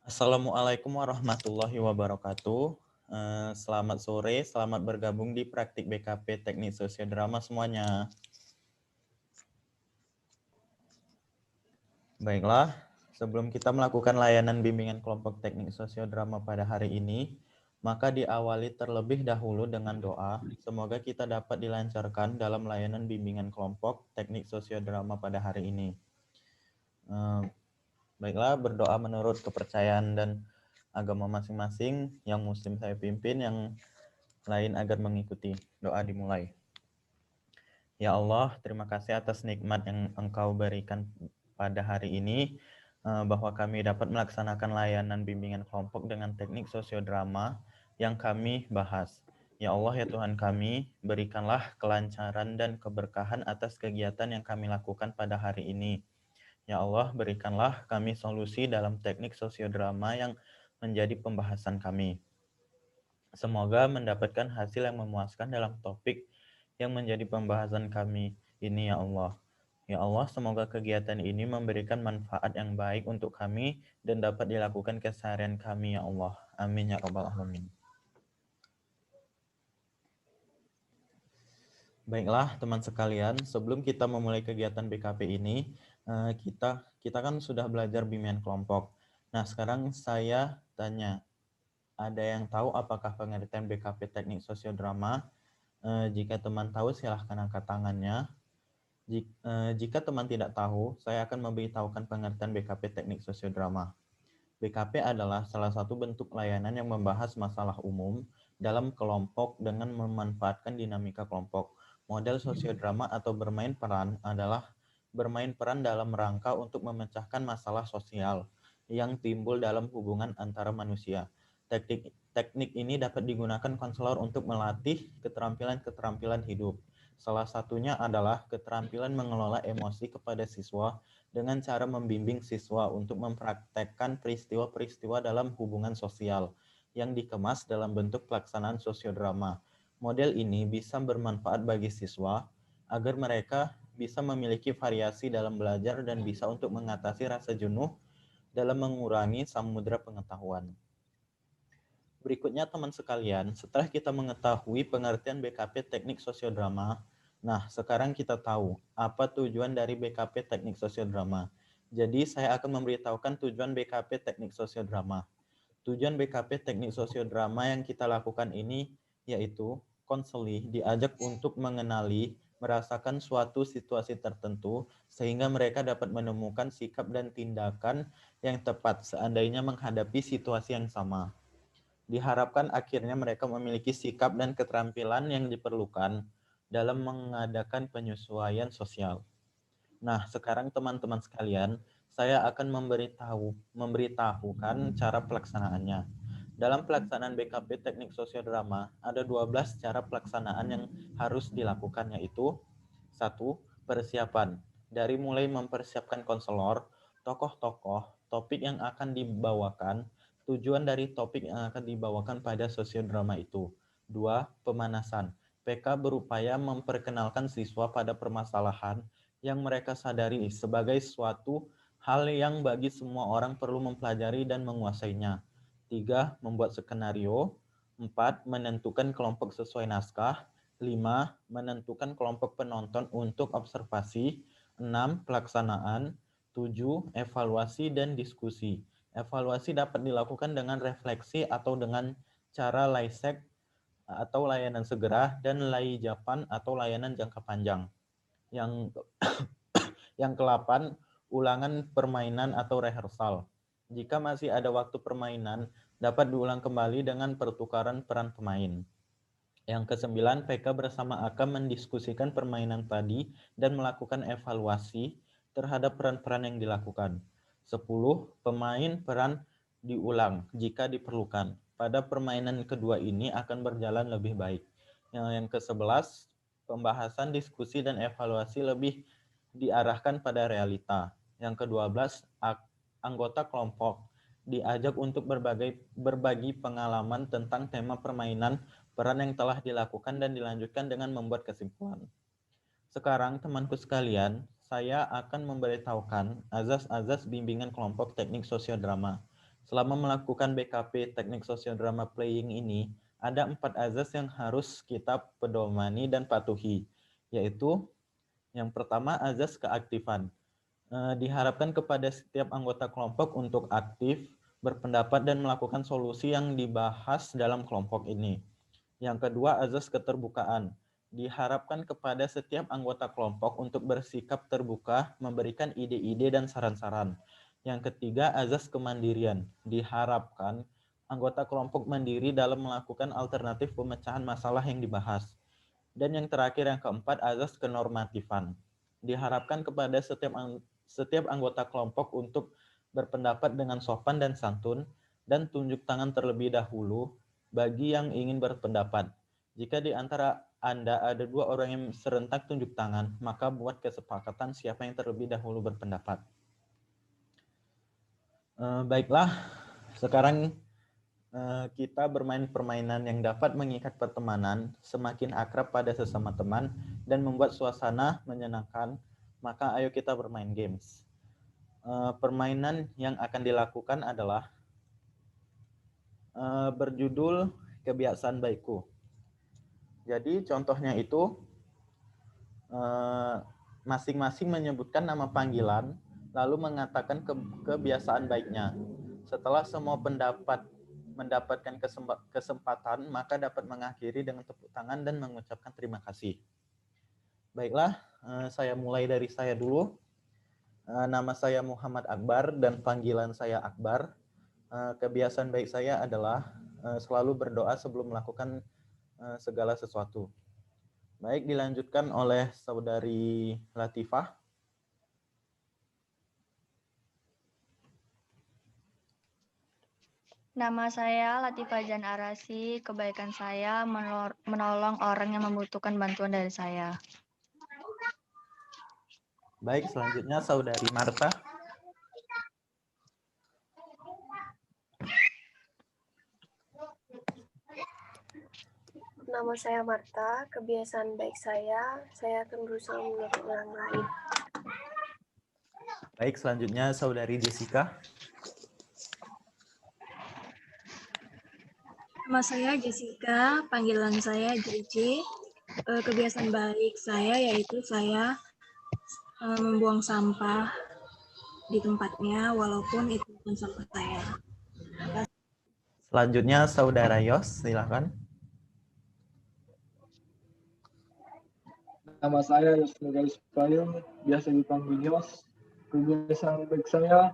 Assalamualaikum warahmatullahi wabarakatuh. Selamat sore, selamat bergabung di praktik BKP Teknik Sosiodrama semuanya. Baiklah, sebelum kita melakukan layanan bimbingan kelompok teknik sosiodrama pada hari ini, maka diawali terlebih dahulu dengan doa. Semoga kita dapat dilancarkan dalam layanan bimbingan kelompok teknik sosiodrama pada hari ini. Baiklah, berdoa menurut kepercayaan dan agama masing-masing, yang muslim saya pimpin, yang lain agar mengikuti. Doa dimulai. Ya Allah, terima kasih atas nikmat yang Engkau berikan pada hari ini, bahwa kami dapat melaksanakan layanan bimbingan kelompok dengan teknik sosiodrama yang kami bahas. Ya Allah, ya Tuhan kami, berikanlah kelancaran dan keberkahan atas kegiatan yang kami lakukan pada hari ini. Ya Allah, berikanlah kami solusi dalam teknik sosiodrama yang menjadi pembahasan kami. Semoga mendapatkan hasil yang memuaskan dalam topik yang menjadi pembahasan kami ini, ya Allah. Ya Allah, semoga kegiatan ini memberikan manfaat yang baik untuk kami dan dapat dilakukan keseharian kami, ya Allah. Amin, ya Rabbal Alamin. Baiklah, teman sekalian, sebelum kita memulai kegiatan BKP ini, kita kan sudah belajar bimbingan kelompok. Nah, sekarang saya tanya, ada yang tahu apakah pengertian BKP Teknik Sosiodrama? Jika teman tahu, silahkan angkat tangannya. Jika teman tidak tahu, saya akan memberitahukan pengertian BKP Teknik Sosiodrama. BKP adalah salah satu bentuk layanan yang membahas masalah umum dalam kelompok dengan memanfaatkan dinamika kelompok. Model sosiodrama atau bermain peran adalah bermain peran dalam rangka untuk memecahkan masalah sosial yang timbul dalam hubungan antara manusia. Teknik ini dapat digunakan konselor untuk melatih keterampilan-keterampilan hidup. Salah satunya adalah keterampilan mengelola emosi kepada siswa dengan cara membimbing siswa untuk mempraktekkan peristiwa-peristiwa dalam hubungan sosial yang dikemas dalam bentuk pelaksanaan sosiodrama. Model ini bisa bermanfaat bagi siswa agar mereka bisa memiliki variasi dalam belajar dan bisa untuk mengatasi rasa jenuh dalam mengurangi samudera pengetahuan. Berikutnya teman sekalian, setelah kita mengetahui pengertian BKP Teknik Sosiodrama, nah sekarang kita tahu apa tujuan dari BKP Teknik Sosiodrama. Jadi saya akan memberitahukan tujuan BKP Teknik Sosiodrama. Tujuan BKP Teknik Sosiodrama yang kita lakukan ini yaitu konseli diajak untuk mengenali, merasakan suatu situasi tertentu sehingga mereka dapat menemukan sikap dan tindakan yang tepat seandainya menghadapi situasi yang sama. Diharapkan akhirnya mereka memiliki sikap dan keterampilan yang diperlukan dalam mengadakan penyesuaian sosial. Nah, sekarang teman-teman sekalian, saya akan memberitahukan cara pelaksanaannya. Dalam pelaksanaan BKP Teknik Sosiodrama, ada 12 cara pelaksanaan yang harus dilakukan, yaitu 1. Persiapan. Dari mulai mempersiapkan konselor, tokoh-tokoh, topik yang akan dibawakan, tujuan dari topik yang akan dibawakan pada sosiodrama itu. 2. Pemanasan. PK berupaya memperkenalkan siswa pada permasalahan yang mereka sadari sebagai suatu hal yang bagi semua orang perlu mempelajari dan menguasainya. 3. Membuat skenario. 4. Menentukan kelompok sesuai naskah. 5. Menentukan kelompok penonton untuk observasi. 6. Pelaksanaan. 7. Evaluasi dan diskusi. Evaluasi dapat dilakukan dengan refleksi atau dengan cara laisek atau layanan segera dan laijapan atau layanan jangka panjang. Yang ke-8, ulangan permainan atau rehearsal. Jika masih ada waktu permainan, dapat diulang kembali dengan pertukaran peran pemain. Yang ke-9, PK bersama akan mendiskusikan permainan tadi dan melakukan evaluasi terhadap peran-peran yang dilakukan. 10, pemain peran diulang jika diperlukan. Pada permainan kedua ini akan berjalan lebih baik. Yang ke-11, pembahasan, diskusi, dan evaluasi lebih diarahkan pada realita. Yang ke-12, anggota kelompok diajak untuk berbagi pengalaman tentang tema permainan peran yang telah dilakukan dan dilanjutkan dengan membuat kesimpulan. Sekarang temanku sekalian, saya akan memberitahukan azas-azas bimbingan kelompok teknik sosiodrama. Selama melakukan BKP teknik sosiodrama playing ini, ada 4 azas yang harus kita pedomani dan patuhi, yaitu yang pertama azas keaktifan. Diharapkan kepada setiap anggota kelompok untuk aktif, berpendapat, dan melakukan solusi yang dibahas dalam kelompok ini. Yang kedua, azas keterbukaan. Diharapkan kepada setiap anggota kelompok untuk bersikap terbuka, memberikan ide-ide dan saran-saran. Yang ketiga, azas kemandirian. Diharapkan anggota kelompok mandiri dalam melakukan alternatif pemecahan masalah yang dibahas. Dan yang terakhir, yang keempat, azas kenormatifan. Diharapkan kepada setiap anggota kelompok untuk berpendapat dengan sopan dan santun dan tunjuk tangan terlebih dahulu bagi yang ingin berpendapat. Jika di antara Anda ada 2 orang yang serentak tunjuk tangan, maka buat kesepakatan siapa yang terlebih dahulu berpendapat. Baiklah, sekarang kita bermain permainan yang dapat mengikat pertemanan, semakin akrab pada sesama teman, dan membuat suasana menyenangkan. Maka ayo kita bermain games. Permainan yang akan dilakukan adalah berjudul Kebiasaan Baikku. Jadi contohnya itu masing-masing menyebutkan nama panggilan, lalu mengatakan kebiasaan baiknya. Setelah semua pendapat mendapatkan kesempatan, maka dapat mengakhiri dengan tepuk tangan dan mengucapkan terima kasih. Baiklah, saya mulai dari saya dulu. Nama saya Muhammad Akbar dan panggilan saya Akbar. Kebiasaan baik saya adalah selalu berdoa sebelum melakukan segala sesuatu. Baik, dilanjutkan oleh Saudari Latifah. Nama saya Latifah Jan Arasi. Kebaikan saya menolong orang yang membutuhkan bantuan dari saya. Baik, selanjutnya Saudari Marta. Nama saya Marta. Kebiasaan baik saya akan berusaha menolong orang lain. Baik, selanjutnya Saudari Jessica. Nama saya Jessica, panggilan saya JJ. Kebiasaan baik saya yaitu saya membuang sampah di tempatnya walaupun itu bukan sampah saya. Selanjutnya Saudara Yos, silakan. Nama saya Yos Nurgalis Payung, biasa dipanggil Yos. Kebiasaan baik saya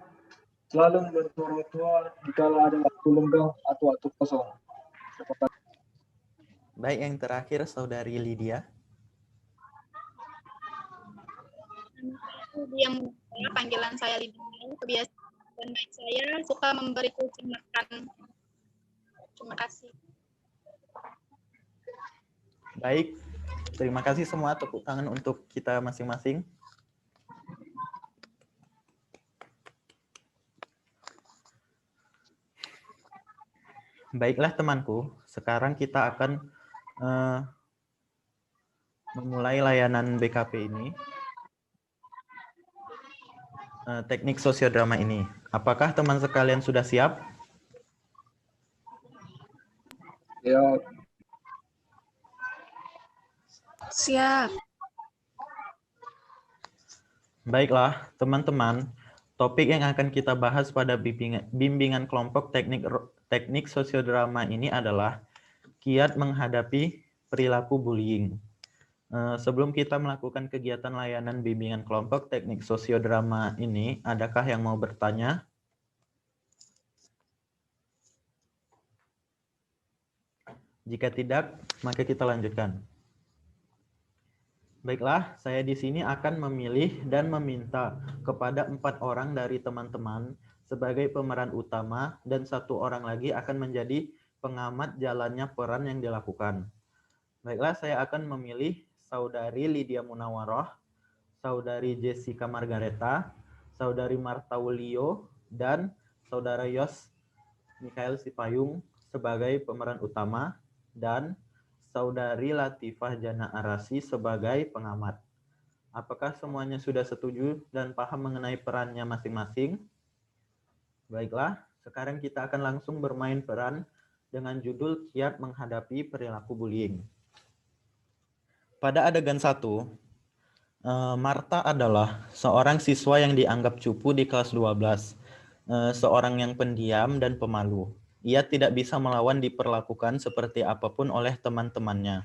selalu membantu orang tua jika ada waktu lenggang atau waktu kosong. Baik, yang terakhir Saudari Lydia. Lydia, panggilan saya Lydia. Kebiasaan baik saya suka memberi kucing makan. Terima kasih. Baik, terima kasih semua, tepuk tangan untuk kita masing-masing. Baiklah temanku, sekarang kita akan memulai layanan BKP ini, teknik sosiodrama ini. Apakah teman sekalian sudah siap? Ya. Siap. Baiklah teman-teman, topik yang akan kita bahas pada bimbingan kelompok teknik sosiodrama ini adalah kiat menghadapi perilaku bullying. Sebelum kita melakukan kegiatan layanan bimbingan kelompok teknik sosiodrama ini, adakah yang mau bertanya? Jika tidak, maka kita lanjutkan. Baiklah, saya di sini akan memilih dan meminta kepada 4 orang dari teman-teman sebagai pemeran utama dan 1 orang lagi akan menjadi pengamat jalannya peran yang dilakukan. Baiklah, saya akan memilih Saudari Lydia Munawaroh, Saudari Jessica Margareta, Saudari Marta Wulio, dan Saudara Yos Mikael Sipayung sebagai pemeran utama, dan Saudari Latifah Jana Arasi sebagai pengamat. Apakah semuanya sudah setuju dan paham mengenai perannya masing-masing? Baiklah, Sekarang kita akan langsung bermain peran dengan judul kiat menghadapi perilaku bullying. Pada adegan 1, Marta adalah seorang siswa yang dianggap cupu di kelas 12. Seorang yang pendiam dan pemalu. Ia tidak bisa melawan diperlakukan seperti apapun oleh teman-temannya.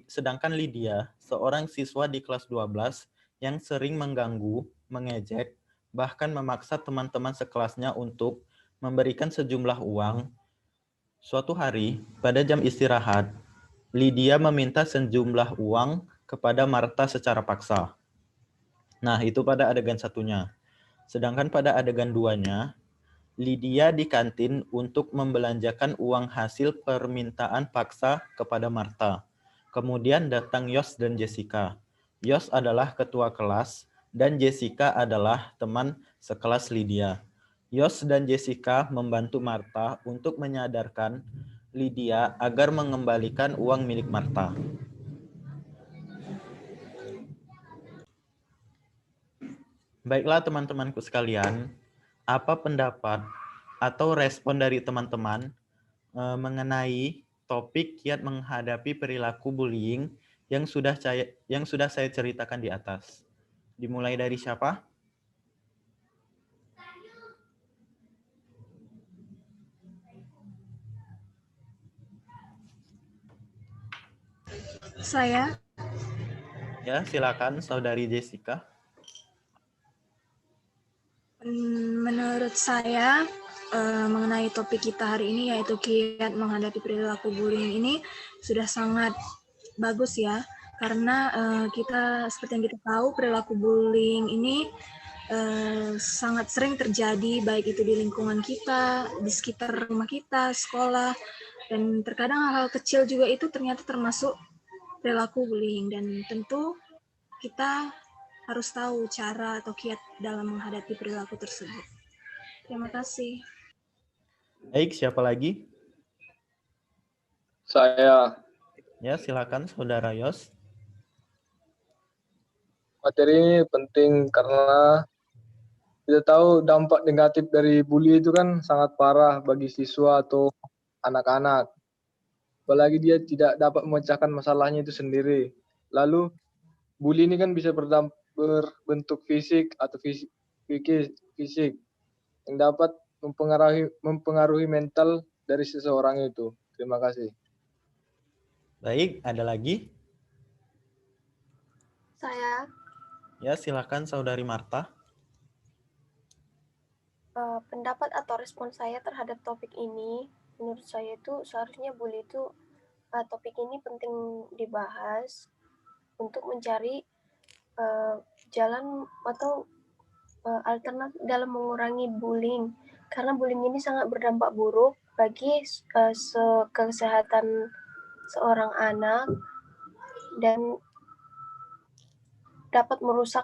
Sedangkan Lydia, seorang siswa di kelas 12 yang sering mengganggu, mengejek, bahkan memaksa teman-teman sekelasnya untuk memberikan sejumlah uang. Suatu hari, pada jam istirahat, Lydia meminta sejumlah uang kepada Marta secara paksa. Nah, itu pada adegan 1-nya. Sedangkan pada adegan 2-nya, Lydia di kantin untuk membelanjakan uang hasil permintaan paksa kepada Marta. Kemudian datang Yos dan Jessica. Yos adalah ketua kelas dan Jessica adalah teman sekelas Lydia. Yos dan Jessica membantu Marta untuk menyadarkan Lydia agar mengembalikan uang milik Marta. Baiklah teman-temanku sekalian, apa pendapat atau respon dari teman-teman mengenai topik kiat menghadapi perilaku bullying yang sudah saya ceritakan di atas? Dimulai dari siapa? Saya. Ya, silakan Saudari Jessica. Menurut saya, mengenai topik kita hari ini yaitu kiat menghadapi perilaku bullying ini sudah sangat bagus ya, karena kita seperti yang kita tahu perilaku bullying ini sangat sering terjadi baik itu di lingkungan kita, di sekitar rumah kita, sekolah, dan terkadang hal-hal kecil juga itu ternyata termasuk perilaku bullying, dan tentu kita harus tahu cara atau kiat dalam menghadapi perilaku tersebut. Terima kasih. Baik, siapa lagi? Saya. Ya, silakan Saudara Yos. Materi ini penting karena kita tahu dampak negatif dari bully itu kan sangat parah bagi siswa atau anak-anak. Apalagi dia tidak dapat memecahkan masalahnya itu sendiri. Lalu bully ini kan bisa berbentuk fisik atau fisik yang dapat mempengaruhi mental dari seseorang itu. Terima kasih. Baik, ada lagi? Saya. Ya, silakan Saudari Marta. Pendapat atau respon saya terhadap topik ini, menurut saya itu seharusnya bully itu topik ini penting dibahas untuk mencari jalan atau alternatif dalam mengurangi bullying, karena bullying ini sangat berdampak buruk bagi kesehatan seorang anak dan dapat merusak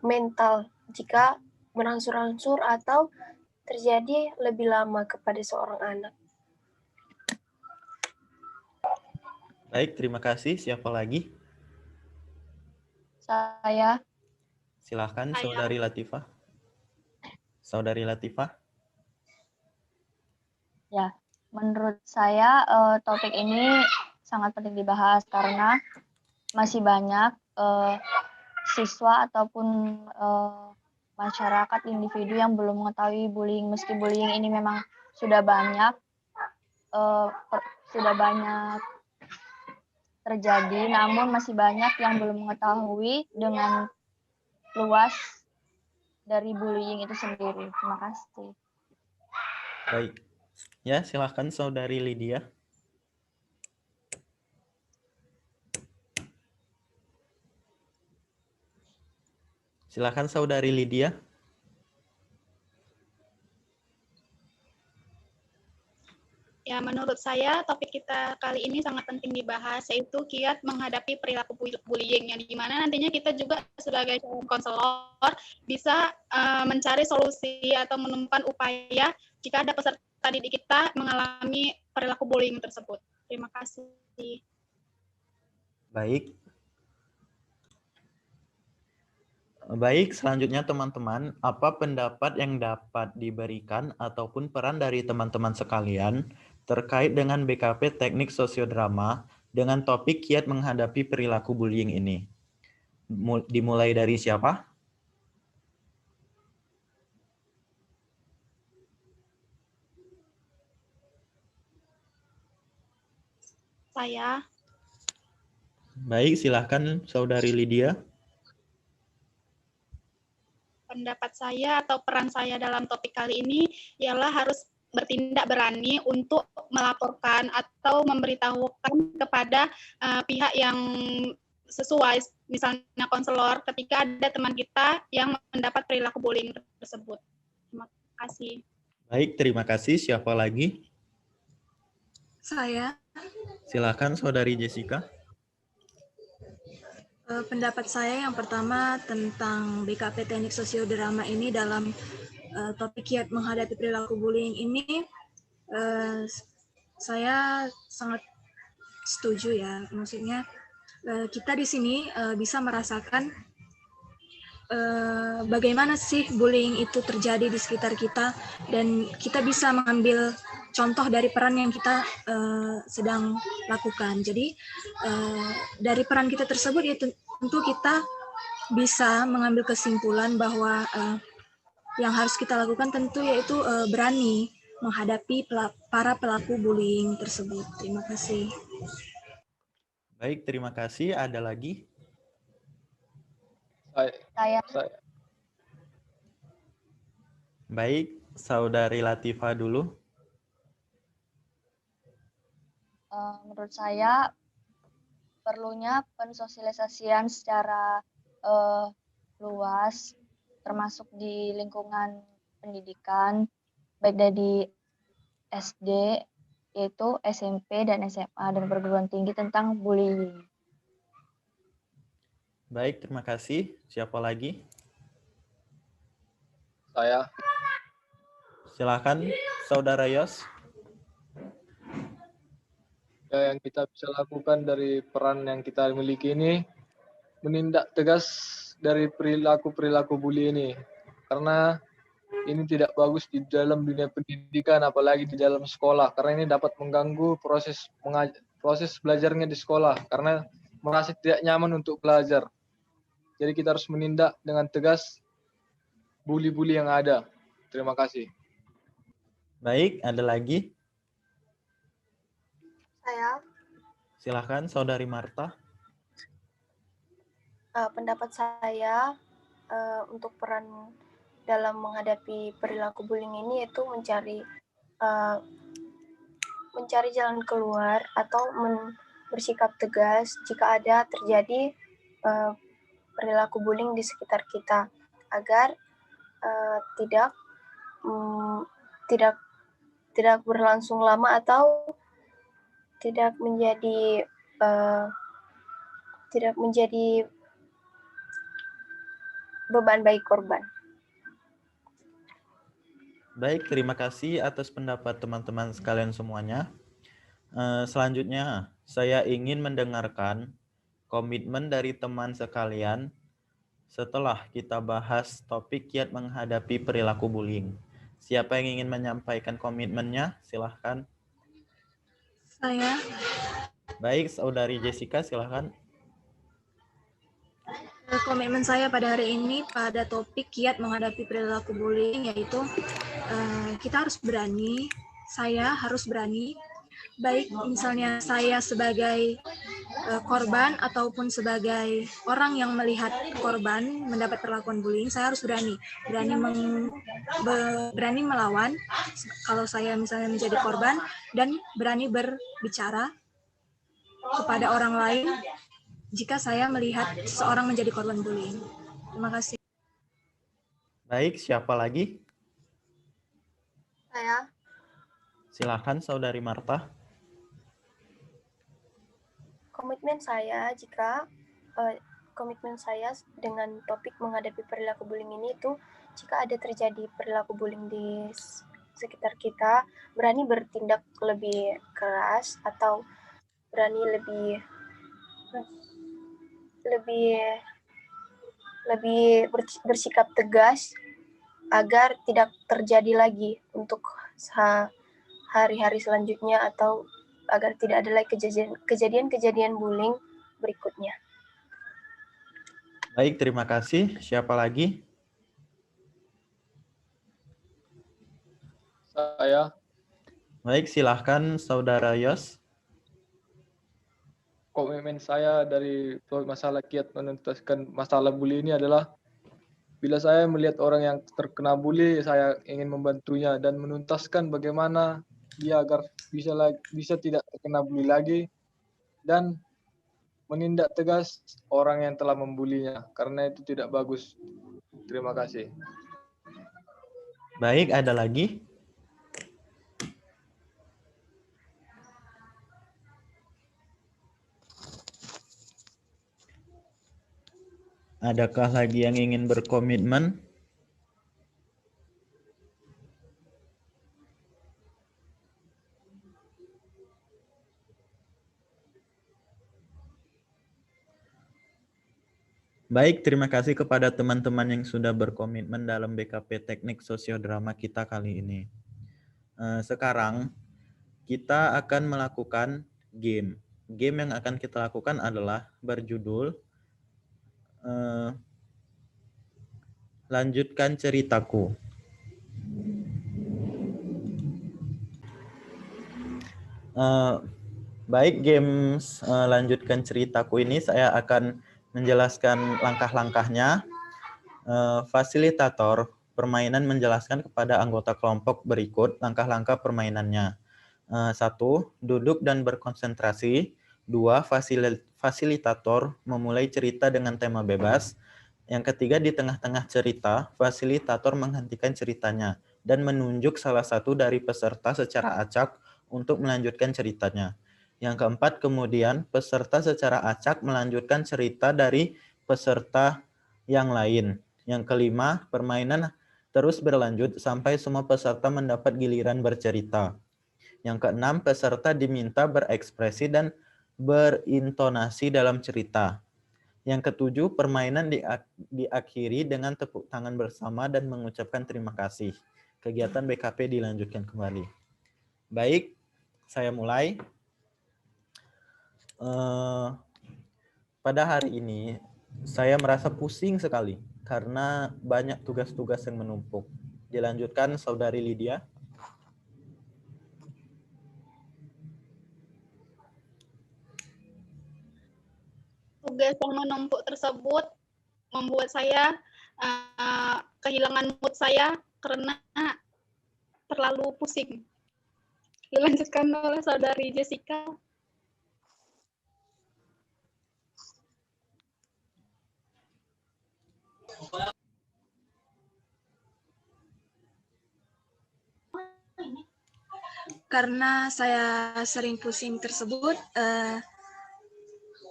mental jika berangsur-angsur atau terjadi lebih lama kepada seorang anak. Baik, terima kasih. Siapa lagi? Saya. Silakan Saya. Saudari Latifah. Saudari Latifah. Ya, menurut saya topik ini sangat penting dibahas karena masih banyak siswa ataupun masyarakat individu yang belum mengetahui bullying, meski bullying ini memang sudah banyak terjadi, namun masih banyak yang belum mengetahui dengan luas dari bullying itu sendiri. Terima kasih. Baik. Ya, silakan Saudari Lydia. Silakan Saudari Lydia. Ya, menurut saya topik kita kali ini sangat penting dibahas, yaitu kiat menghadapi perilaku bullying, yang dimana nantinya kita juga sebagai calon konselor bisa mencari solusi atau menemukan upaya jika ada peserta didik kita mengalami perilaku bullying tersebut. Terima kasih. Baik. Baik, selanjutnya teman-teman, apa pendapat yang dapat diberikan ataupun peran dari teman-teman sekalian terkait dengan BKP Teknik Sosiodrama dengan topik kiat menghadapi perilaku bullying ini? Dimulai dari siapa? Saya. Baik, silahkan Saudari Lydia. Pendapat saya atau peran saya dalam topik kali ini ialah harus bertindak berani untuk melaporkan atau memberitahukan kepada pihak yang sesuai, misalnya konselor, ketika ada teman kita yang mendapat perilaku bullying tersebut. Terima kasih. Baik, terima kasih. Siapa lagi? Saya. Silakan Saudari Jessica. Pendapat saya yang pertama tentang BKP Teknik Sosiodrama ini dalam topik kiat menghadapi perilaku bullying ini, saya sangat setuju ya. Maksudnya kita di sini bisa merasakan bagaimana sih bullying itu terjadi di sekitar kita, dan kita bisa mengambil contoh dari peran yang kita sedang lakukan. Jadi dari peran kita tersebut ya tentu kita bisa mengambil kesimpulan bahwa yang harus kita lakukan tentu yaitu berani menghadapi para pelaku bullying tersebut. Terima kasih. Baik, terima kasih. Ada lagi? Saya. Baik, Saudari Latifah dulu. Menurut saya perlunya pensosialisasian secara luas, termasuk di lingkungan pendidikan, baik dari SD, yaitu SMP dan SMA, dan perguruan tinggi tentang bullying. Baik, terima kasih. Siapa lagi? Saya. Silakan, Saudara Yos. Ya, yang kita bisa lakukan dari peran yang kita miliki ini, menindak tegas dari perilaku-perilaku bully ini. Karena ini tidak bagus di dalam dunia pendidikan, apalagi di dalam sekolah. Karena ini dapat mengganggu proses belajarnya di sekolah. Karena merasa tidak nyaman untuk belajar. Jadi kita harus menindak dengan tegas bully-bully yang ada. Terima kasih. Baik, ada lagi? Saya. Silakan, Saudari Marta. Pendapat saya untuk peran dalam menghadapi perilaku bullying ini yaitu mencari jalan keluar atau bersikap tegas jika ada terjadi perilaku bullying di sekitar kita, agar tidak berlangsung lama atau tidak menjadi beban bagi korban. Baik, terima kasih atas pendapat teman-teman sekalian semuanya. Selanjutnya, saya ingin mendengarkan komitmen dari teman sekalian setelah kita bahas topik kiat menghadapi perilaku bullying. Siapa yang ingin menyampaikan komitmennya? Silahkan. Saya. Baik, Saudari Jessica, silahkan. Komitmen saya pada hari ini pada topik kiat menghadapi perilaku bullying yaitu kita harus berani, saya harus berani, baik misalnya saya sebagai korban ataupun sebagai orang yang melihat korban mendapat perlakuan bullying, saya harus berani melawan kalau saya misalnya menjadi korban, dan berani berbicara kepada orang lain jika saya melihat seseorang menjadi korban bullying. Terima kasih. Baik, siapa lagi? Saya. Silakan, Saudari Marta. Komitmen saya dengan topik menghadapi perilaku bullying ini itu, jika ada terjadi perilaku bullying di sekitar kita, berani bertindak lebih keras atau berani lebih lebih bersikap tegas agar tidak terjadi lagi untuk hari-hari selanjutnya atau agar tidak ada lagi kejadian-kejadian bullying berikutnya. Baik, terima kasih. Siapa lagi? Saya. Baik, silahkan Saudara Yos. Komitmen saya dari masalah kiat menuntaskan masalah bully ini adalah bila saya melihat orang yang terkena bully, saya ingin membantunya dan menuntaskan bagaimana dia agar bisa tidak terkena bully lagi dan menindak tegas orang yang telah membulinya karena itu tidak bagus. Terima kasih. Baik, ada lagi? Adakah lagi yang ingin berkomitmen? Baik, terima kasih kepada teman-teman yang sudah berkomitmen dalam BKP Teknik Sosiodrama kita kali ini. Sekarang kita akan melakukan game. Game yang akan kita lakukan adalah berjudul Lanjutkan Ceritaku. Baik, games Lanjutkan Ceritaku ini saya akan menjelaskan langkah-langkahnya. Fasilitator permainan menjelaskan kepada anggota kelompok berikut langkah-langkah permainannya. 1. Duduk dan berkonsentrasi. 2. Fasilitator memulai cerita dengan tema bebas. Yang ketiga, di tengah-tengah cerita, fasilitator menghentikan ceritanya dan menunjuk salah satu dari peserta secara acak untuk melanjutkan ceritanya. Yang keempat, kemudian peserta secara acak melanjutkan cerita dari peserta yang lain. Yang kelima, permainan terus berlanjut sampai semua peserta mendapat giliran bercerita. Yang keenam, peserta diminta berekspresi dan berintonasi dalam cerita. Yang ketujuh, permainan diakhiri dengan tepuk tangan bersama dan mengucapkan terima kasih. Kegiatan BKP dilanjutkan kembali. Baik, saya mulai. Pada hari ini, saya merasa pusing sekali karena banyak tugas-tugas yang menumpuk. Dilanjutkan Saudari Lydia. Tugas yang menumpuk tersebut membuat saya kehilangan mood saya karena terlalu pusing. Dilanjutkan oleh Saudari Jessica. Karena saya sering pusing tersebut,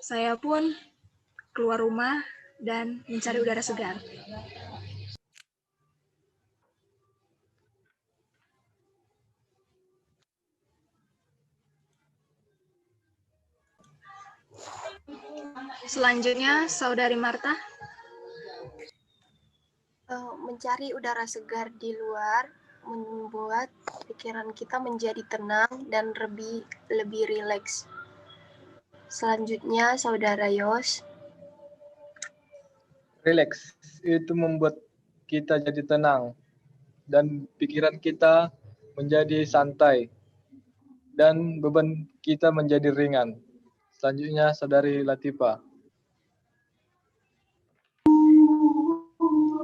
saya pun keluar rumah dan mencari udara segar. Selanjutnya, Saudari Marta. Mencari udara segar di luar membuat pikiran kita menjadi tenang dan lebih rileks. Selanjutnya, Saudara Yos. Rileks itu membuat kita jadi tenang dan pikiran kita menjadi santai dan beban kita menjadi ringan. Selanjutnya, Saudari Latifa.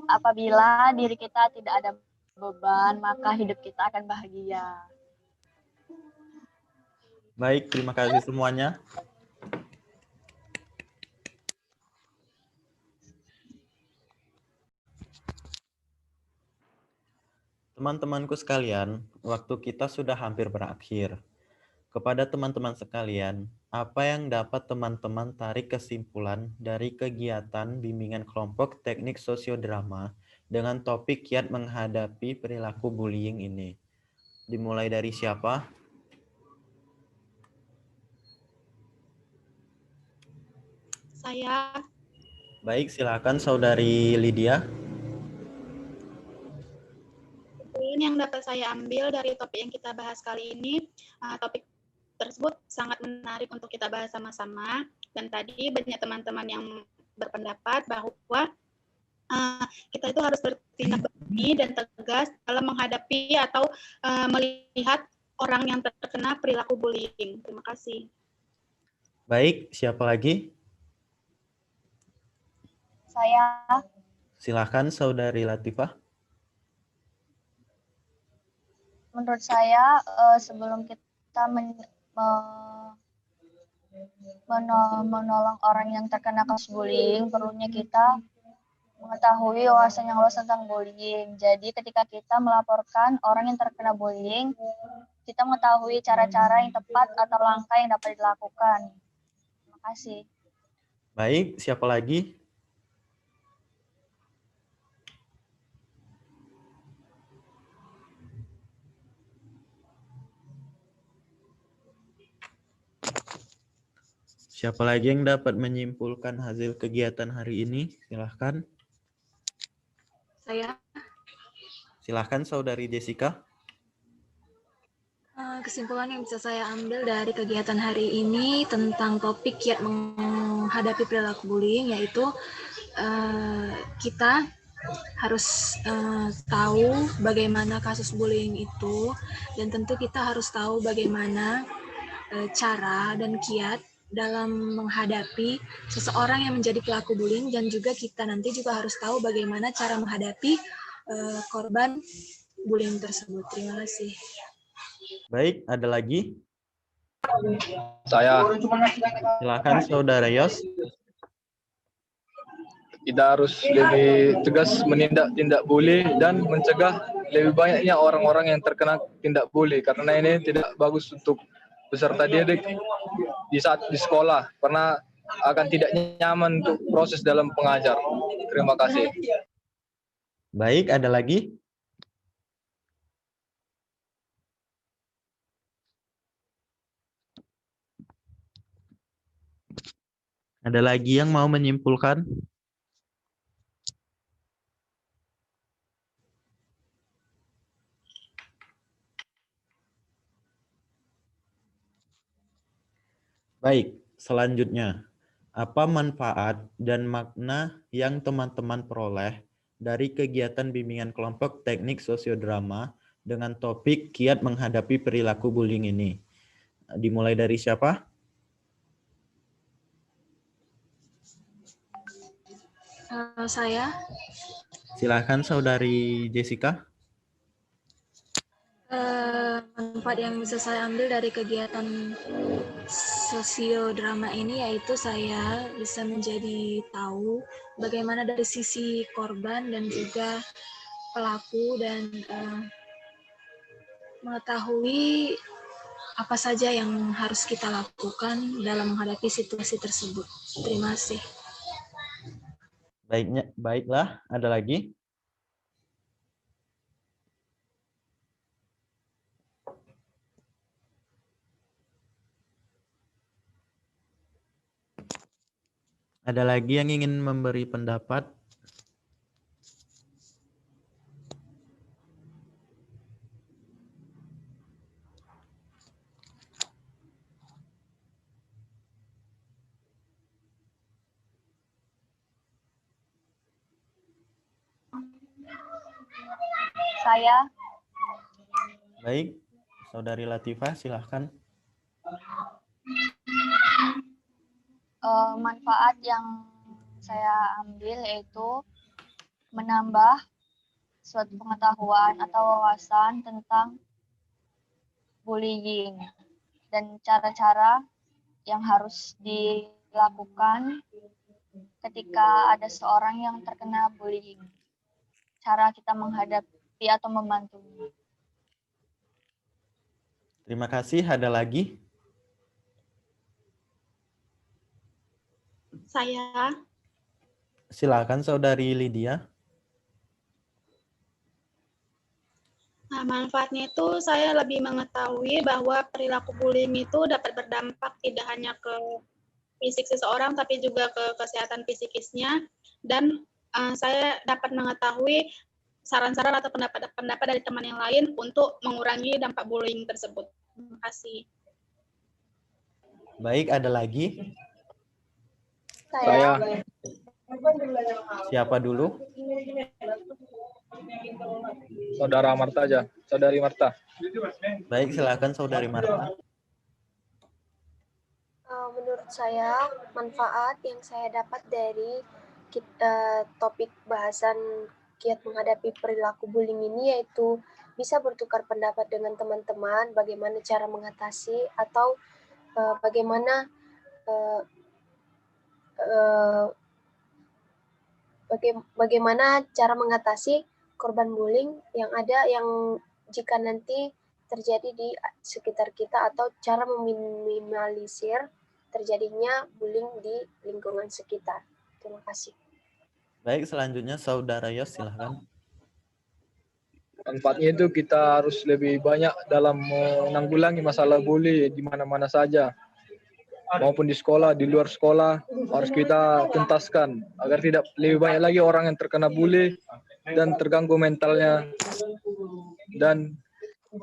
Apabila diri kita tidak ada beban, maka hidup kita akan bahagia. Baik, terima kasih semuanya. Teman-temanku sekalian, waktu kita sudah hampir berakhir. Kepada teman-teman sekalian, apa yang dapat teman-teman tarik kesimpulan dari kegiatan bimbingan kelompok teknik sosiodrama dengan topik kiat menghadapi perilaku bullying ini? Dimulai dari siapa? Saya. Baik, silakan Saudari Lydia. Poin yang dapat saya ambil dari topik yang kita bahas kali ini, topik tersebut sangat menarik untuk kita bahas sama-sama. Dan tadi banyak teman-teman yang berpendapat bahwa kita itu harus bertindak berani dan tegas dalam menghadapi atau melihat orang yang terkena perilaku bullying. Terima kasih. Baik, siapa lagi? Saya. Silakan Saudari Latifah. Menurut saya sebelum kita menolong orang yang terkena kasus bullying, perlunya kita mengetahui wawasan yang luas tentang bullying. Jadi ketika kita melaporkan orang yang terkena bullying, kita mengetahui cara-cara yang tepat atau langkah yang dapat dilakukan. Terima kasih. Baik, siapa lagi? Siapa lagi yang dapat menyimpulkan hasil kegiatan hari ini? Silahkan. Saya. Silahkan Saudari Jessica. Kesimpulan yang bisa saya ambil dari kegiatan hari ini tentang topik kiat menghadapi perilaku bullying, yaitu kita harus tahu bagaimana kasus bullying itu, dan tentu kita harus tahu bagaimana cara dan kiat dalam menghadapi seseorang yang menjadi pelaku bullying, dan juga kita nanti juga harus tahu bagaimana cara menghadapi korban bullying tersebut. Terima kasih. Baik, ada lagi? Saya. Silakan Saudara Yos. Kita harus lebih tegas menindak tindak bully dan mencegah lebih banyaknya orang-orang yang terkena tindak bully, karena ini tidak bagus untuk peserta didik di saat di sekolah, karena akan tidak nyaman untuk proses dalam pengajar. Terima kasih. Baik, ada lagi? Ada lagi yang mau menyimpulkan? Baik, selanjutnya. Apa manfaat dan makna yang teman-teman peroleh dari kegiatan bimbingan kelompok teknik sosiodrama dengan topik kiat menghadapi perilaku bullying ini? Dimulai dari siapa? Saya. Silakan Saudari Jessica. Manfaat yang bisa saya ambil dari kegiatan sosiodrama ini, yaitu saya bisa menjadi tahu bagaimana dari sisi korban dan juga pelaku, dan mengetahui apa saja yang harus kita lakukan dalam menghadapi situasi tersebut. Terima kasih. Baiklah, ada lagi? Ada lagi yang ingin memberi pendapat? Saya. Baik, Saudari Latifah, silahkan. Manfaat yang saya ambil yaitu menambah suatu pengetahuan atau wawasan tentang bullying dan cara-cara yang harus dilakukan ketika ada seorang yang terkena bullying. Cara kita menghadapi atau membantunya. Terima kasih. Ada lagi? Saya. Silakan Saudari Lydia. Nah, manfaatnya itu saya lebih mengetahui bahwa perilaku bullying itu dapat berdampak tidak hanya ke fisik seseorang, tapi juga ke kesehatan psikisnya. Dan saya dapat mengetahui saran-saran atau pendapat dari teman yang lain untuk mengurangi dampak bullying tersebut. Terima kasih. Baik, ada lagi? Saya. Siapa dulu? Saudara Marta aja. Saudari Marta. Baik, silakan Saudari Marta. Menurut saya, manfaat yang saya dapat dari topik bahasan kiat menghadapi perilaku bullying ini yaitu bisa bertukar pendapat dengan teman-teman, bagaimana cara mengatasi atau bagaimana cara mengatasi korban bullying yang ada, yang jika nanti terjadi di sekitar kita, atau cara meminimalisir terjadinya bullying di lingkungan sekitar. Terima kasih. Baik, selanjutnya Saudara Yos, silahkan. Manfaatnya itu kita harus lebih banyak dalam menanggulangi masalah bully di mana-mana saja. Maupun di sekolah, di luar sekolah, harus kita tuntaskan agar tidak lebih banyak lagi orang yang terkena bully dan terganggu mentalnya dan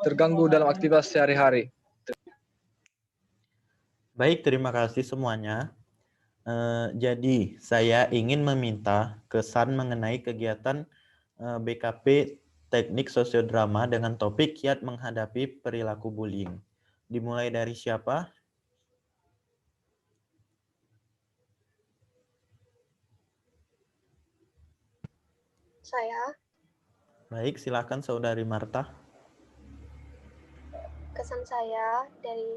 terganggu dalam aktivitas sehari-hari. Baik, terima kasih semuanya. Jadi, saya ingin meminta kesan mengenai kegiatan BKP Teknik Sosiodrama dengan topik kiat menghadapi perilaku bullying. Dimulai dari siapa? Saya. Baik, silakan Saudari Marta. Kesan saya dari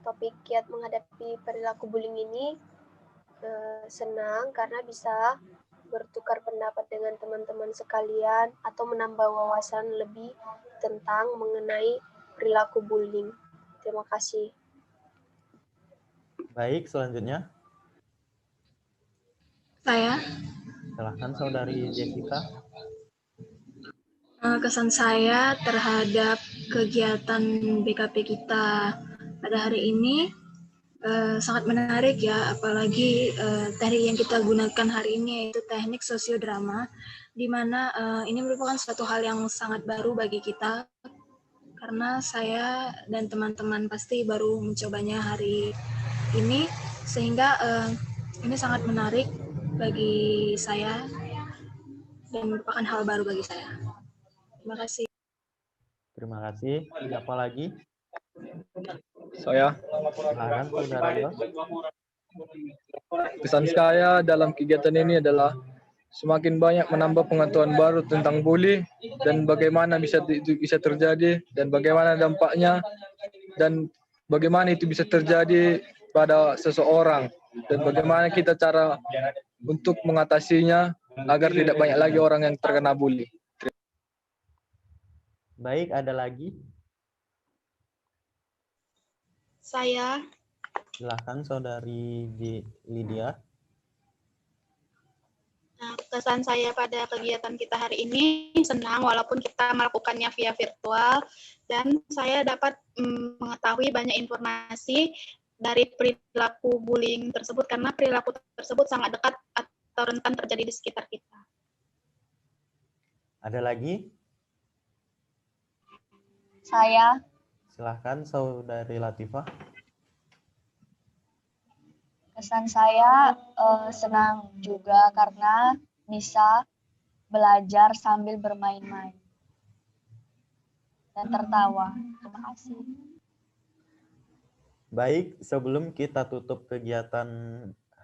topik kiat menghadapi perilaku bullying ini senang karena bisa bertukar pendapat dengan teman-teman sekalian atau menambah wawasan lebih tentang mengenai perilaku bullying. Terima kasih. Baik, selanjutnya. Saya. Silahkan Saudari Jessica. Kesan saya terhadap kegiatan BKP kita pada hari ini sangat menarik ya, apalagi teknik yang kita gunakan hari ini yaitu teknik sosiodrama, di mana ini merupakan suatu hal yang sangat baru bagi kita, karena saya dan teman-teman pasti baru mencobanya hari ini, sehingga ini sangat menarik bagi saya dan merupakan hal baru bagi saya. Terima kasih. Terima kasih. Siapa lagi? Saya. Silakan Saudara Yos. Pesan saya dalam kegiatan ini adalah semakin banyak menambah pengetahuan baru tentang bully dan bagaimana itu bisa terjadi dan bagaimana dampaknya dan bagaimana itu bisa terjadi pada seseorang dan bagaimana kita cara untuk mengatasinya agar tidak banyak lagi orang yang terkena bully. Baik, ada lagi? Saya. Silahkan Saudari Lydia. Nah, kesan saya pada kegiatan kita hari ini senang walaupun kita melakukannya via virtual, dan saya dapat mengetahui banyak informasi dari perilaku bullying tersebut karena perilaku tersebut sangat dekat atau rentan terjadi di sekitar kita. Ada lagi? Saya. Silahkan Saudari Latifah. Kesan saya senang juga karena bisa belajar sambil bermain-main dan tertawa. Terima kasih. Baik, sebelum kita tutup kegiatan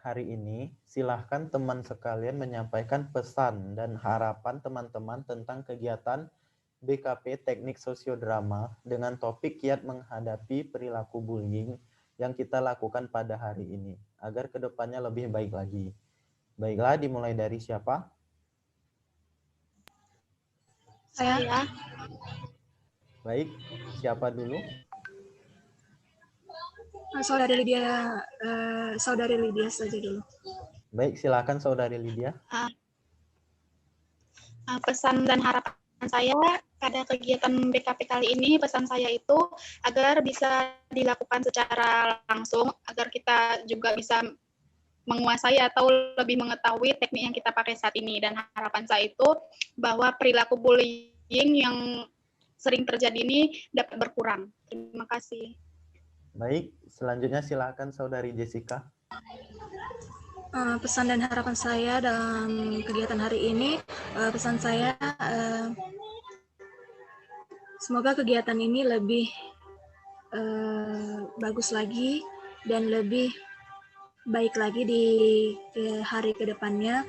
hari ini, silahkan teman sekalian menyampaikan pesan dan harapan teman-teman tentang kegiatan BKP Teknik Sosiodrama dengan topik kiat menghadapi perilaku bullying yang kita lakukan pada hari ini, agar kedepannya lebih baik lagi. Baiklah, dimulai dari siapa? Saya. Baik, siapa dulu? Saudari Lydia saja dulu. Baik, silakan Saudari Lydia. Pesan dan harapan saya pada kegiatan BKP kali ini, pesan saya itu agar bisa dilakukan secara langsung, agar kita juga bisa menguasai atau lebih mengetahui teknik yang kita pakai saat ini. Dan harapan saya itu bahwa perilaku bullying yang sering terjadi ini dapat berkurang. Terima kasih. Baik, selanjutnya silakan Saudari Jessica. Pesan dan harapan saya dalam kegiatan hari ini, pesan saya semoga kegiatan ini lebih bagus lagi dan lebih baik lagi di hari kedepannya,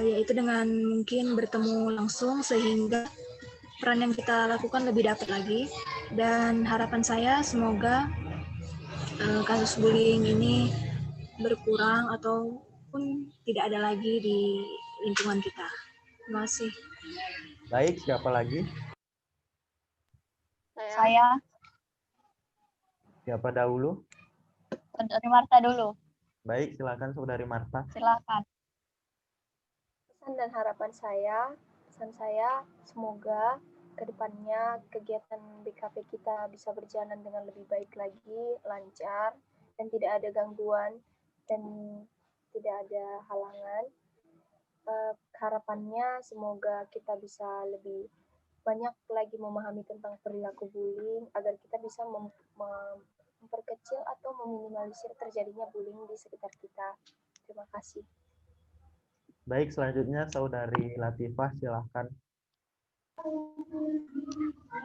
yaitu dengan mungkin bertemu langsung sehingga peran yang kita lakukan lebih dapat lagi. Dan harapan saya semoga kasus bullying ini berkurang ataupun tidak ada lagi di lingkungan kita. Terima kasih. Baik, siapa lagi? Saya, Siapa dahulu? Saudari Marta dulu. Baik, silakan Saudari Marta. Silakan. Pesan dan harapan pesan saya semoga kedepannya kegiatan BKP kita bisa berjalan dengan lebih baik lagi, lancar, dan tidak ada gangguan dan tidak ada halangan. Harapannya semoga kita bisa lebih banyak lagi memahami tentang perilaku bullying agar kita bisa memperkecil atau meminimalisir terjadinya bullying di sekitar kita. Terima kasih. Baik, selanjutnya Saudari Latifah, silakan.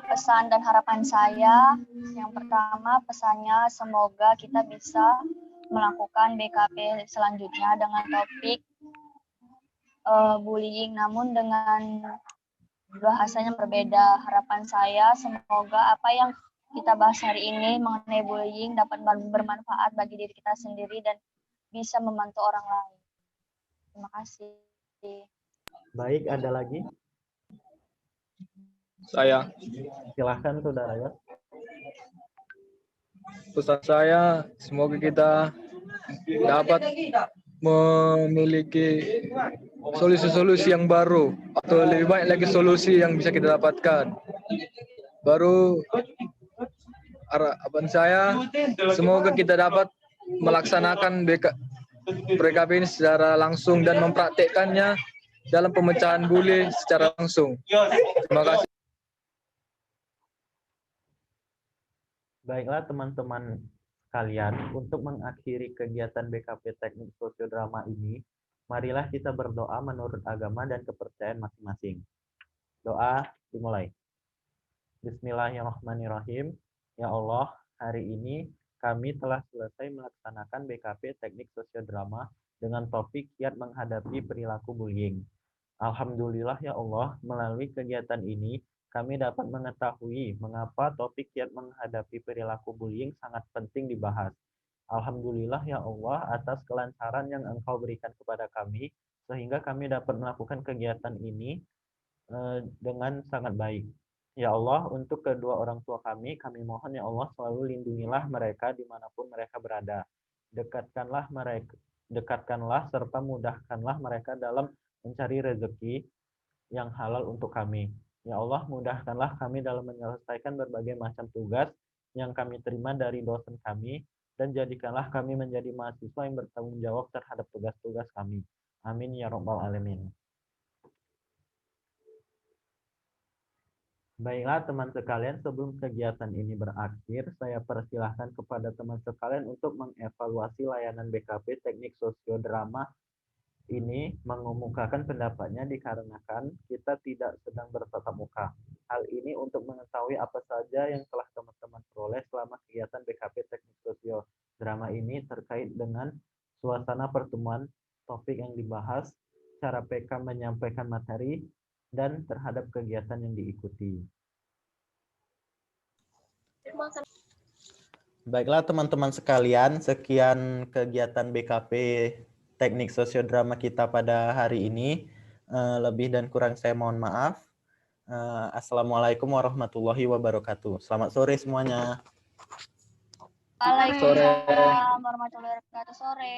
Pesan dan harapan saya, yang pertama pesannya semoga kita bisa melakukan BKP selanjutnya dengan topik bullying, namun dengan bahasanya berbeda. Harapan saya semoga apa yang kita bahas hari ini mengenai bullying dapat bermanfaat bagi diri kita sendiri dan bisa membantu orang lain. Terima kasih. Baik, ada lagi? Saya. Silahkan Saudara Yos. Pesan saya, semoga kita dapat memiliki solusi-solusi yang baru atau lebih baik lagi solusi yang bisa kita dapatkan. Baru harapan saya, semoga kita dapat melaksanakan BKP ini secara langsung dan mempraktekkannya dalam pemecahan bully secara langsung. Terima kasih. Baiklah teman-teman sekalian, untuk mengakhiri kegiatan BKP Teknik Sosiodrama ini, marilah kita berdoa menurut agama dan kepercayaan masing-masing. Doa dimulai. Bismillahirrahmanirrahim. Ya Allah, hari ini kami telah selesai melaksanakan BKP Teknik Sosiodrama dengan topik kiat menghadapi perilaku bullying. Alhamdulillah ya Allah, melalui kegiatan ini kami dapat mengetahui mengapa topik kiat menghadapi perilaku bullying sangat penting dibahas. Alhamdulillah ya Allah atas kelancaran yang Engkau berikan kepada kami, sehingga kami dapat melakukan kegiatan ini dengan sangat baik. Ya Allah, untuk kedua orang tua kami mohon ya Allah selalu lindungilah mereka dimanapun mereka berada. Dekatkanlah serta mudahkanlah mereka dalam mencari rezeki yang halal untuk kami. Ya Allah, mudahkanlah kami dalam menyelesaikan berbagai macam tugas yang kami terima dari dosen kami, dan jadikanlah kami menjadi mahasiswa yang bertanggung jawab terhadap tugas-tugas kami. Amin ya rabbal alamin. Baiklah teman sekalian, sebelum kegiatan ini berakhir, saya persilahkan kepada teman sekalian untuk mengevaluasi layanan BKP Teknik Sosiodrama ini, mengemukakan pendapatnya dikarenakan kita tidak sedang bertatap muka. Hal ini untuk mengetahui apa saja yang telah teman-teman peroleh selama kegiatan BKP Teknik Sosiodrama ini terkait dengan suasana pertemuan, topik yang dibahas, cara PK menyampaikan materi, dan terhadap kegiatan yang diikuti. Baiklah teman-teman sekalian, sekian kegiatan BKP Teknik Sosiodrama kita pada hari ini. Lebih dan kurang saya mohon maaf. Assalamualaikum warahmatullahi wabarakatuh. Selamat sore semuanya. Waalaikumsalam warahmatullahi wabarakatuh. Sore.